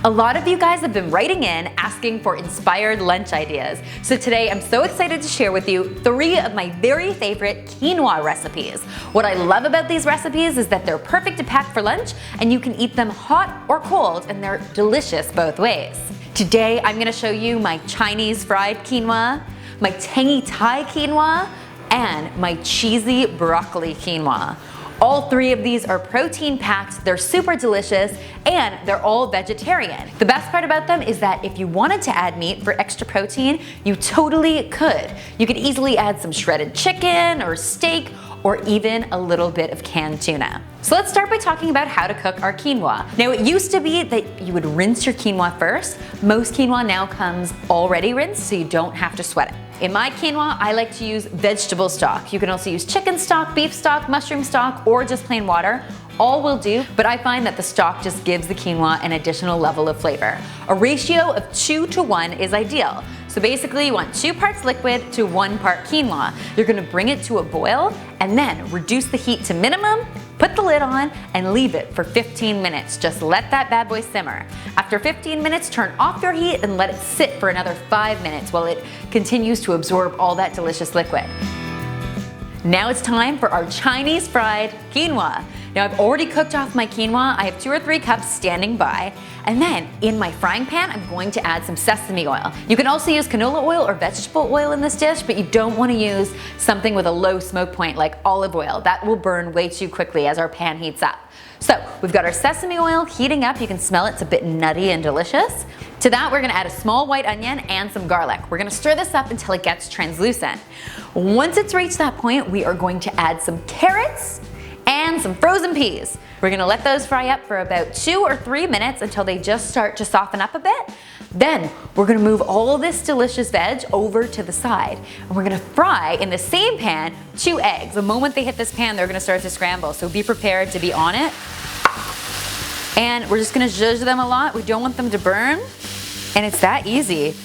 A lot of you guys have been writing in asking for inspired lunch ideas. So today I'm so excited to share with you 3 of my very favorite quinoa recipes. What I love about these recipes is that they're perfect to pack for lunch and you can eat them hot or cold and they're delicious both ways. Today I'm going to show you my Chinese fried quinoa, my tangy Thai quinoa, and my cheesy broccoli quinoa. All 3 of these are protein packed, they're super delicious, and they're all vegetarian. The best part about them is that if you wanted to add meat for extra protein, you totally could. You could easily add some shredded chicken or steak, or even a little bit of canned tuna. So let's start by talking about how to cook our quinoa. Now it used to be that you would rinse your quinoa first. Most quinoa now comes already rinsed, so you don't have to sweat it. In my quinoa, I like to use vegetable stock. You can also use chicken stock, beef stock, mushroom stock, or just plain water. All will do, but I find that the stock just gives the quinoa an additional level of flavor. A ratio of 2 to 1 is ideal. So basically you want 2 parts liquid to 1 part quinoa. You're gonna bring it to a boil and then reduce the heat to minimum, put the lid on, and leave it for 15 minutes. Just let that bad boy simmer. After 15 minutes, turn off your heat and let it sit for another 5 minutes while it continues to absorb all that delicious liquid. Now it's time for our Chinese fried quinoa. Now I've already cooked off my quinoa. I have 2 or 3 cups standing by. And then in my frying pan, I'm going to add some sesame oil. You can also use canola oil or vegetable oil in this dish, but you don't want to use something with a low smoke point like olive oil. That will burn way too quickly as our pan heats up. So we've got our sesame oil heating up. You can smell it, it's a bit nutty and delicious. To that, we're gonna add a small white onion and some garlic. We're gonna stir this up until it gets translucent. Once it's reached that point, we are going to add some carrots and some frozen peas. We're gonna let those fry up for about 2 or 3 minutes until they just start to soften up a bit. Then we're gonna move all of this delicious veg over to the side. And we're gonna fry in the same pan 2 eggs. The moment they hit this pan, they're gonna start to scramble. So be prepared to be on it. And we're just gonna zhuzh them a lot. We don't want them to burn. And it's that easy.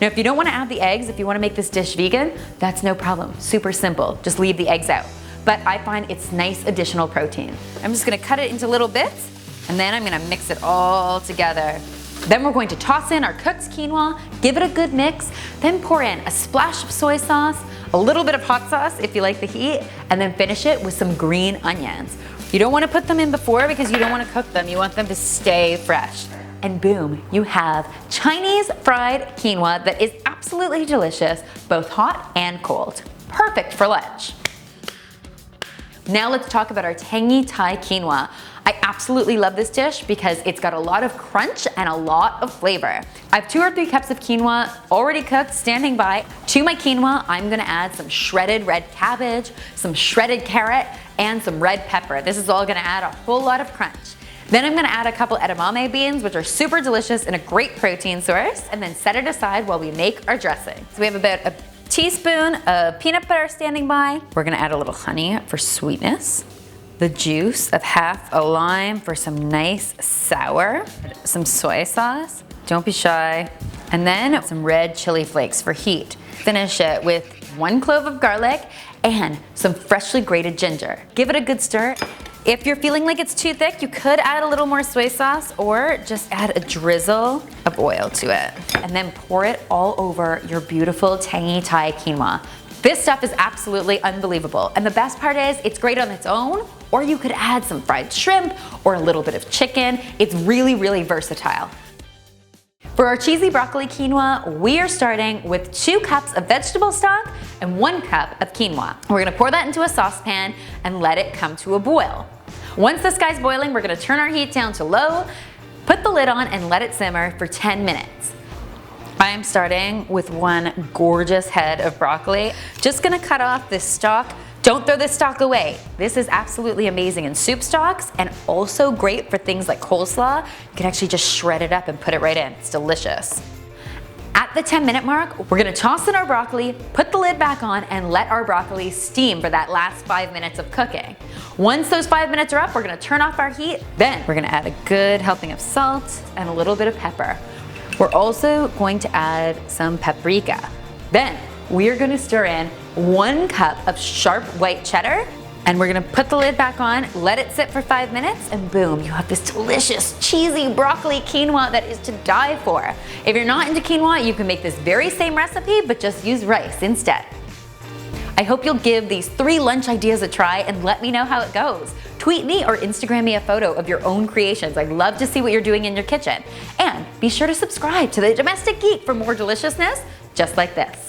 Now if you don't wanna add the eggs, if you wanna make this dish vegan, that's no problem. Super simple, just leave the eggs out. But I find it's nice additional protein. I'm just gonna cut it into little bits and then I'm gonna mix it all together. Then we're going to toss in our cooked quinoa, give it a good mix, then pour in a splash of soy sauce, a little bit of hot sauce if you like the heat, and then finish it with some green onions. You don't wanna put them in before because you don't wanna cook them. You want them to stay fresh. And boom, you have Chinese fried quinoa that is absolutely delicious, both hot and cold. Perfect for lunch. Now let's talk about our tangy Thai quinoa. I absolutely love this dish because it's got a lot of crunch and a lot of flavor. I have 2 or 3 cups of quinoa already cooked, standing by. To my quinoa, I'm gonna add some shredded red cabbage, some shredded carrot, and some red pepper. This is all gonna add a whole lot of crunch. Then I'm gonna add a couple edamame beans, which are super delicious and a great protein source, and then set it aside while we make our dressing. So we have about a teaspoon of peanut butter standing by. We're gonna add a little honey for sweetness. The juice of half a lime for some nice sour. Some soy sauce, don't be shy. And then some red chili flakes for heat. Finish it with 1 clove of garlic and some freshly grated ginger. Give it a good stir. If you're feeling like it's too thick, you could add a little more soy sauce or just add a drizzle of oil to it. And then pour it all over your beautiful tangy Thai quinoa. This stuff is absolutely unbelievable. And the best part is it's great on its own, or you could add some fried shrimp or a little bit of chicken. It's really, really versatile. For our cheesy broccoli quinoa, we are starting with 2 cups of vegetable stock and 1 cup of quinoa. We're gonna pour that into a saucepan and let it come to a boil. Once this guy's boiling, we're gonna turn our heat down to low, put the lid on and let it simmer for 10 minutes. I am starting with 1 gorgeous head of broccoli. Just gonna cut off this stalk. Don't throw this stock away. This is absolutely amazing in soup stocks and also great for things like coleslaw. You can actually just shred it up and put it right in. It's delicious. At the 10-minute mark, we're gonna toss in our broccoli, put the lid back on, and let our broccoli steam for that last 5 minutes of cooking. Once those 5 minutes are up, we're gonna turn off our heat. Then we're gonna add a good helping of salt and a little bit of pepper. We're also going to add some paprika. Then we're gonna stir in 1 cup of sharp white cheddar And we're gonna put the lid back on, let it sit for 5 minutes, and boom, you have this delicious, cheesy broccoli quinoa that is to die for. If you're not into quinoa, you can make this very same recipe, but just use rice instead. I hope you'll give these 3 lunch ideas a try and let me know how it goes. Tweet me or Instagram me a photo of your own creations. I'd love to see what you're doing in your kitchen. And be sure to subscribe to The Domestic Geek for more deliciousness just like this.